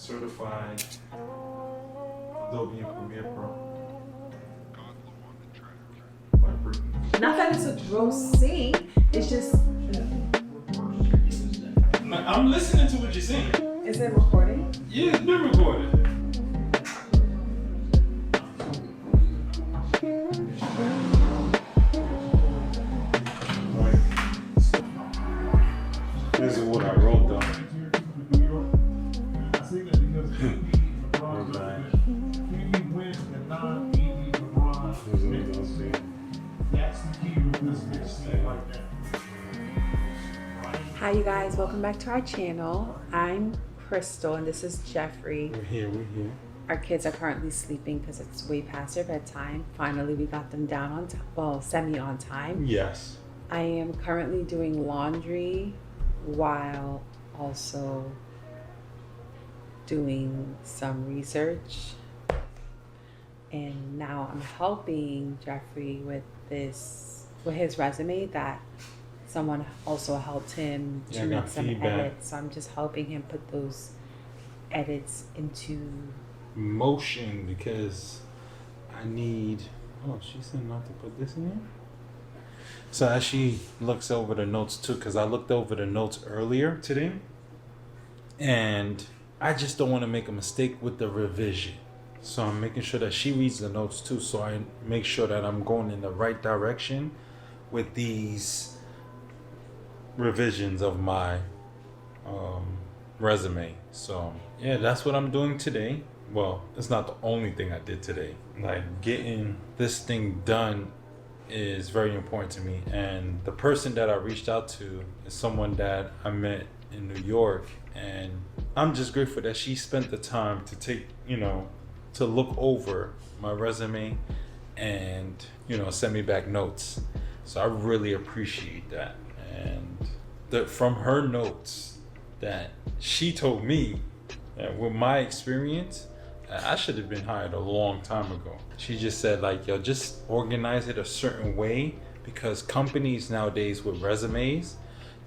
certified Adobe and Premiere Pro. Not that it's a gross scene, it's just. I'm listening to what you're saying. Is it recording? Yeah, it's been recorded. This is what I wrote though. Hi you guys, welcome back to our channel. I'm Crystal and this is Jeffrey. We're here. Our kids are currently sleeping because it's way past their bedtime. Finally, we got them down on time, well, semi on time. Yes. I am currently doing laundry while also doing some research. And now I'm helping Jeffrey with his resume that someone also helped him to make some edits. So I'm just helping him put those edits into motion because I need. Oh, she said not to put this in here. So as she looks over the notes too, because I looked over the notes earlier today, and I just don't want to make a mistake with the revision. So I'm making sure that she reads the notes too, so I make sure that I'm going in the right direction with these revisions of my resume. So yeah, that's what I'm doing today. Well, it's not the only thing I did today. Like, getting this thing done is very important to me, and the person that I reached out to is someone that I met in New York, and I'm just grateful that she spent the time to take, to look over my resume and, send me back notes. So I really appreciate that. And from her notes that she told me that with my experience, I should have been hired a long time ago. She just said, like, yo, just organize it a certain way, because companies nowadays with resumes,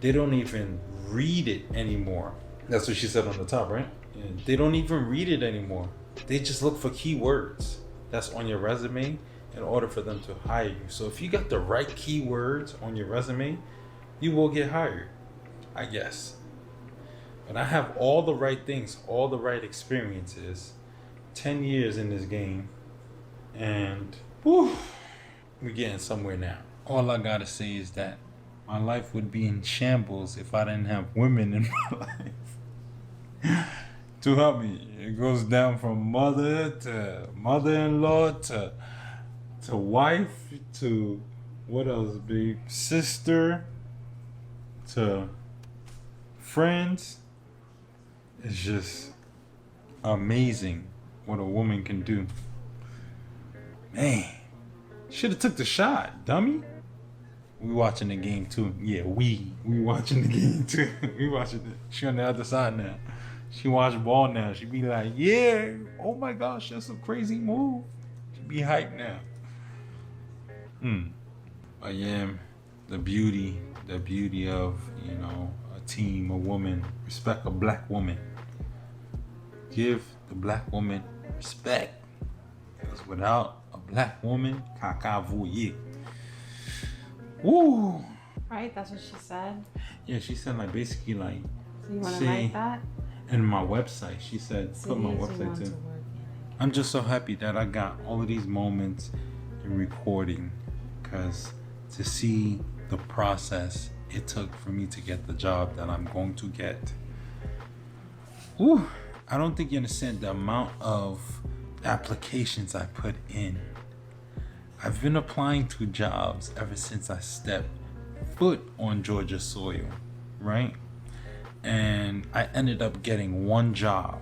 they don't even read it anymore. That's what she said on the top, right? Yeah, they don't even read it anymore. They just look for keywords that's on your resume in order for them to hire you. So if you got the right keywords on your resume, you will get hired, I guess. But I have all the right things, all the right experiences, 10 years in this game, and we're getting somewhere now. All I gotta say is that my life would be in shambles if I didn't have women in my life to help me. It goes down from mother to mother-in-law to wife to what else, babe? Sister to friends. It's just amazing what a woman can do. Man, should have took the shot, dummy. We watching the game too. Yeah, we watching the game too. We watching it. She on the other side now. She watch ball now. She be like, yeah, oh my gosh, that's a crazy move. She be hyped now. But yeah, the beauty of, a team, a woman, respect a black woman. Give the black woman respect. Because without a black woman, kakavoye. Woo! right. That's what she said. Yeah, she said, like, basically, like, So you want to write that? in my website. She said, put my website too. I'm just so happy that I got all of these moments in recording, because to see the process it took for me to get the job that I'm going to get. Woo! I don't think you understand the amount of applications I put in. I've been applying to jobs ever since I stepped foot on Georgia soil, right? And I ended up getting one job,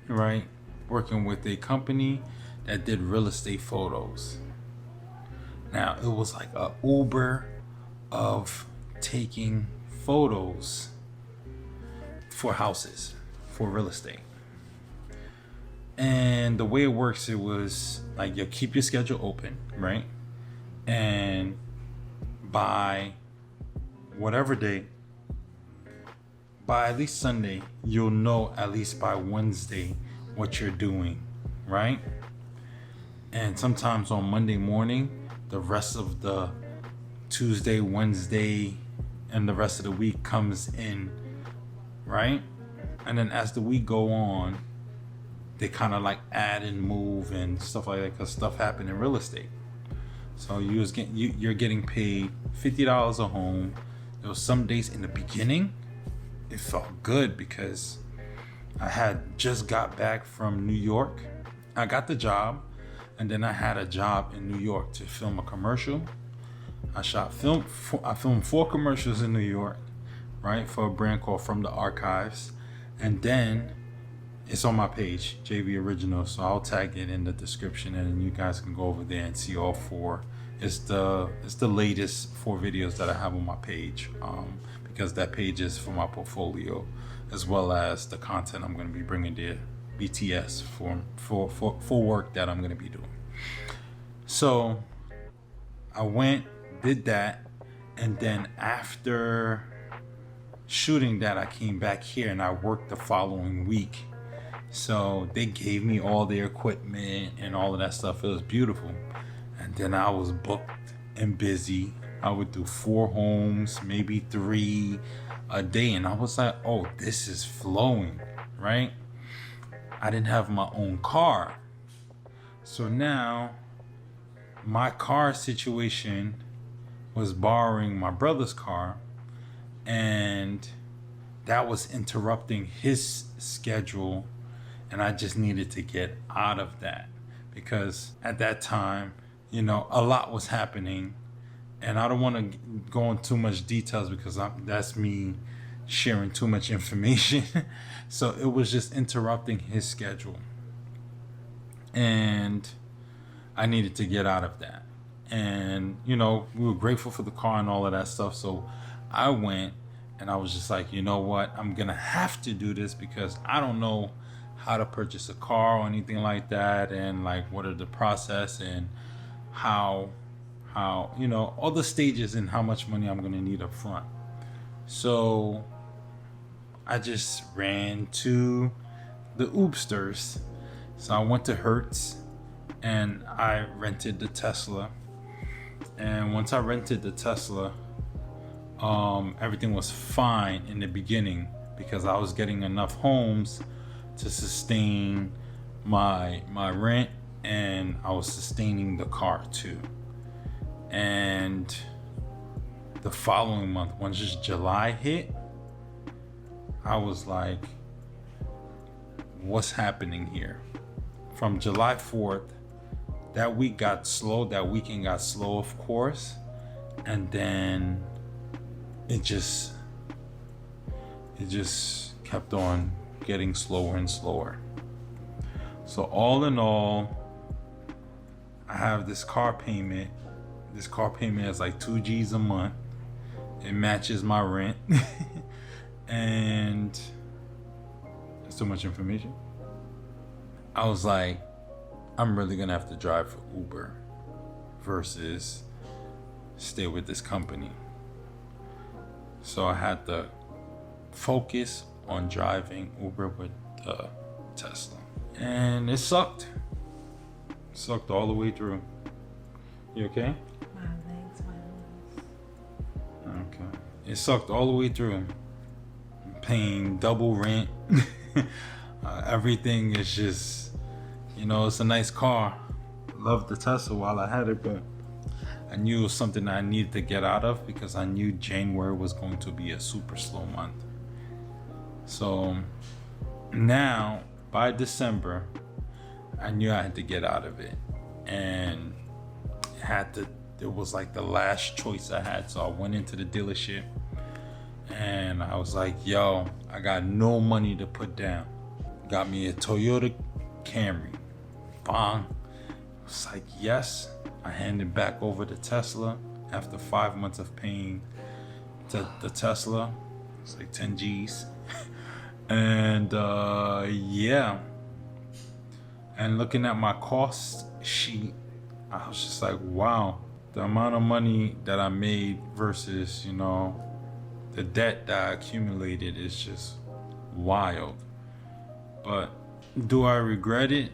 right? Working with a company that did real estate photos. Now, it was like a Uber of taking photos for houses, for real estate. And the way it works, it was like, you keep your schedule open, right? And by whatever day, by at least Sunday, you'll know at least by Wednesday what you're doing, right? And sometimes on Monday morning, the rest of the Tuesday, Wednesday, and the rest of the week comes in, right? And then as the week go on, they kind of like add and move and stuff like that, because stuff happened in real estate. So you're getting paid $50 a home. There was some days in the beginning, it felt good because I had just got back from New York. I got the job, and then I had a job in New York to film a commercial. I filmed 4 commercials in New York, right, for a brand called From the Archives. And then it's on my page, JB Original, so I'll tag it in the description, and you guys can go over there and see all 4. It's the latest 4 videos that I have on my page, because that page is for my portfolio, as well as the content I'm going to be bringing there, BTS, for work that I'm going to be doing. So I went, did that, and then after shooting that, I came back here and I worked the following week. So they gave me all their equipment and all of that stuff. It was beautiful. And then I was booked and busy. I would do 4 homes, maybe 3 a day. And I was like, oh, this is flowing, right? I didn't have my own car. So now my car situation was borrowing my brother's car. And that was interrupting his schedule. And I just needed to get out of that, because at that time, a lot was happening, and I don't want to go into too much details because that's me sharing too much information. So it was just interrupting his schedule, and I needed to get out of that. And we were grateful for the car and all of that stuff. So I went, and I was just like, you know what, I'm gonna have to do this, because I don't know how to purchase a car or anything like that, and like what are the process and how all the stages and how much money I'm gonna need up front. So I just ran to the Oopsters. So I went to Hertz and I rented the Tesla. And once I rented the Tesla, everything was fine in the beginning, because I was getting enough homes to sustain my rent, and I was sustaining the car too. And the following month, once just July hit, I was like, what's happening here? From July 4th, that weekend got slow, of course, and then it just kept on getting slower and slower. So all in all, I have this car payment. This car payment is like 2 G's a month. It matches my rent. And it's too much information. I was like, I'm really gonna have to drive for Uber versus stay with this company. So I had to focus on driving Uber with Tesla, and it sucked all the way through. You okay? My legs. Okay. It sucked all the way through. I'm paying double rent. Everything is just, it's a nice car. Loved the Tesla while I had it, but I knew it was something I needed to get out of, because I knew January was going to be a super slow month. So now by December, I knew I had to get out of it, and it was like the last choice I had. So I went into the dealership and I was like, yo, I got no money to put down. Got me a Toyota Camry. Bang. I was like, yes. I handed back over the Tesla after 5 months of paying the Tesla. It's like 10 G's. And yeah. And looking at my cost sheet, I was just like, wow, the amount of money that I made versus, the debt that I accumulated is just wild. But Do I regret it?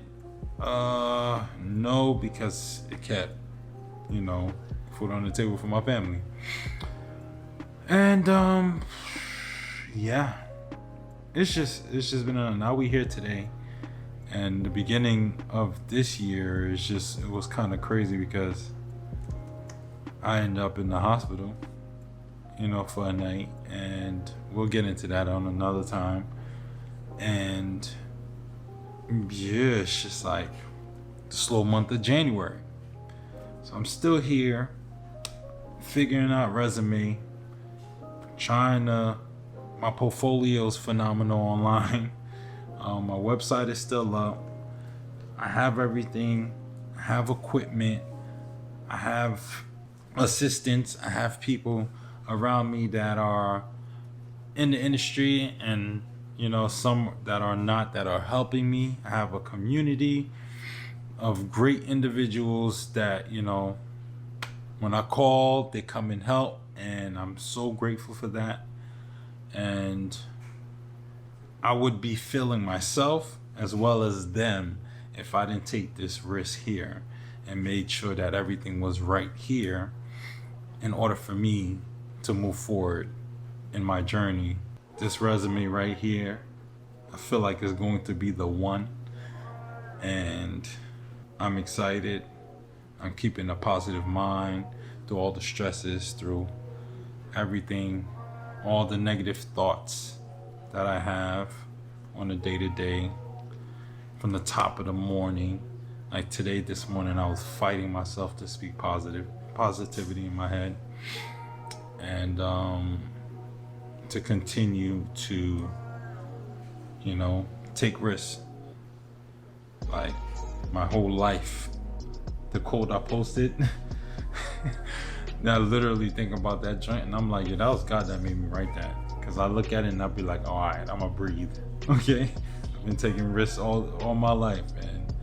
No, because it kept, food on the table for my family. And yeah, it's just been now we here today, and the beginning of this year it was kind of crazy because I ended up in the hospital, for a night, and we'll get into that on another time. And yeah, it's just like the slow month of January. So I'm still here, figuring out resume, my portfolio's phenomenal online. My website is still up. I have everything. I have equipment. I have assistants. I have people around me that are in the industry, and some that are not, that are helping me. I have a community of great individuals that, when I call, they come and help, and I'm so grateful for that. And I would be feeling myself as well as them if I didn't take this risk here and made sure that everything was right here in order for me to move forward in my journey. This resume right here, I feel like it's going to be the one, and I'm excited. I'm keeping a positive mind through all the stresses, through everything, all the negative thoughts that I have on a day-to-day, from the top of the morning. Like this morning, I was fighting myself to speak positivity in my head, and to continue to, take risks. Like my whole life, the quote I posted, now I literally think about that joint, and I'm like, yeah, that was God that made me write that. Because I look at it and I'll be like, all right, I'm gonna breathe. Okay, I've been taking risks all my life, and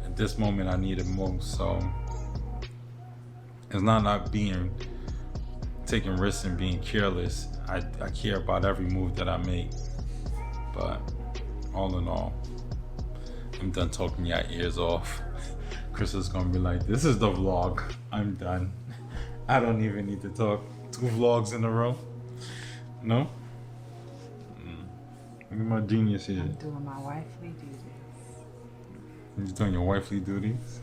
at this moment I need it most. So it's not taking risks and being careless. I care about every move that I make. But all in all, I'm done talking your ears off. Chris is gonna be like, this is the vlog. I'm done. I don't even need to talk 2 vlogs in a row. No? Look at my genius here. I'm doing my wifely duties. You're doing your wifely duties?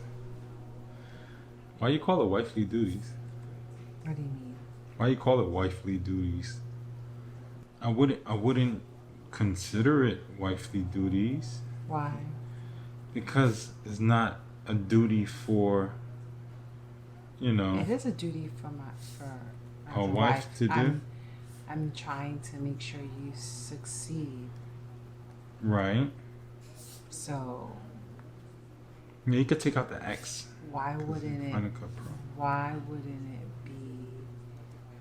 Why you call it wifely duties? What do you mean? Why you call it wifely duties? I wouldn't consider it wifely duties. Why? Because it's not a duty for, It is a duty for a wife to do. I'm trying to make sure you succeed. Right. So. Yeah, you could take out the X. Why wouldn't it be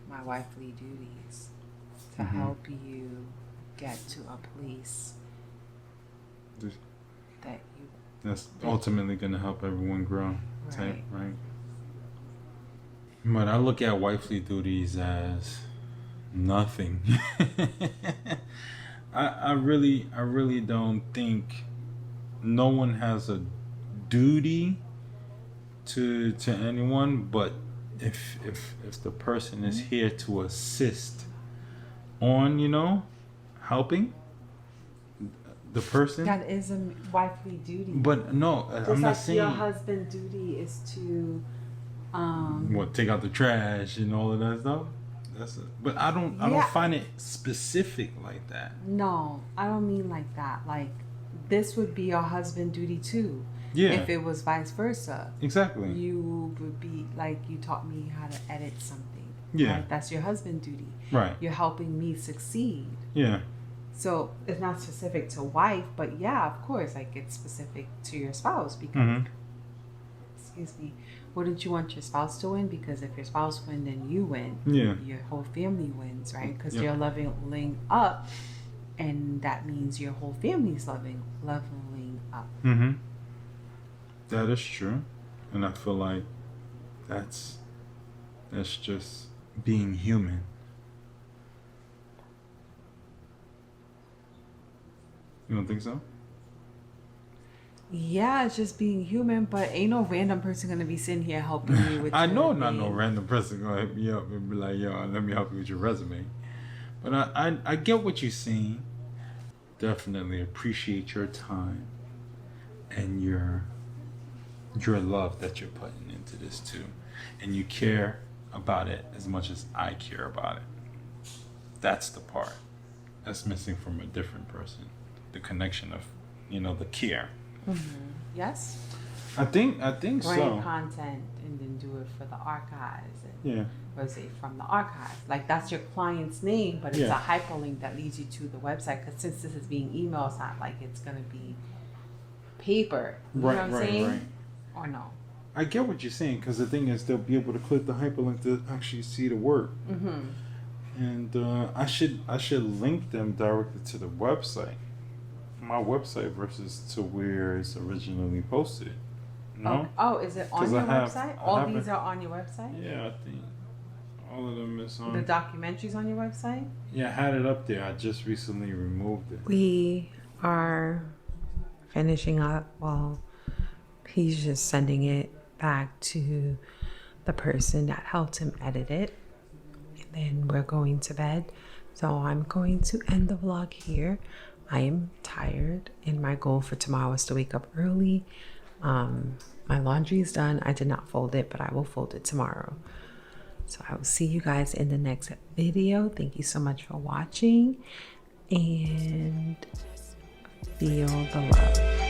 my wifely duties to help you get to a place that's ultimately going to help everyone grow? Right. But I look at wifely duties as nothing. I really don't think no one has a duty to anyone, but if the person is here to assist on helping the person, that is a wifely duty. but no, I'm not saying your husband's duty is to take out the trash and all of that stuff. But I don't find it specific like that. No, I don't mean like that. Like, this would be your husband's duty too. Yeah. If it was vice versa. Exactly. You would be like, you taught me how to edit something. Yeah. Right? That's your husband's duty. Right. You're helping me succeed. Yeah. So it's not specific to wife, but yeah, of course, like it's specific to your spouse because, excuse me, wouldn't you want your spouse to win? Because if your spouse wins, then you win. Yeah. Your whole family wins, right? Because you're leveling up, and that means your whole family's leveling up. That is true, and I feel like that's just being human. You don't think so? Yeah, it's just being human, but ain't no random person gonna be sitting here helping you with I your know not no thing. random person gonna hit me up and be like, yo, let me help you with your resume. But I get what you're saying. Definitely appreciate your time and your love that you're putting into this too. And you care about it as much as I care about it. That's the part that's missing from a different person. The connection of, the care. Yes? I think Brand so. content and then do it for the archives. And Yeah. or say from the archives. Like that's your client's name, but it's Yeah. a hyperlink that leads you to the website. Because since this is being email, it's not like it's gonna be paper. You know what I'm saying? Right. Or no? I get what you're saying, because the thing is, they'll be able to click the hyperlink to actually see the work. Mm-hmm. And I should link them directly to the website, my website, versus to where it's originally posted. No? Oh, is it on 'Cause your I have- website? I All have these it. are on your website? Yeah, I think all of them is The on. documentaries on your website? Yeah, I had it up there. I just recently removed it. We are finishing up. Well, he's just sending it back to the person that helped him edit it. And then we're going to bed. So I'm going to end the vlog here. I am tired, and my goal for tomorrow is to wake up early. My laundry is done. I did not fold it, but I will fold it tomorrow. So I will see you guys in the next video. Thank you so much for watching, and feel the love.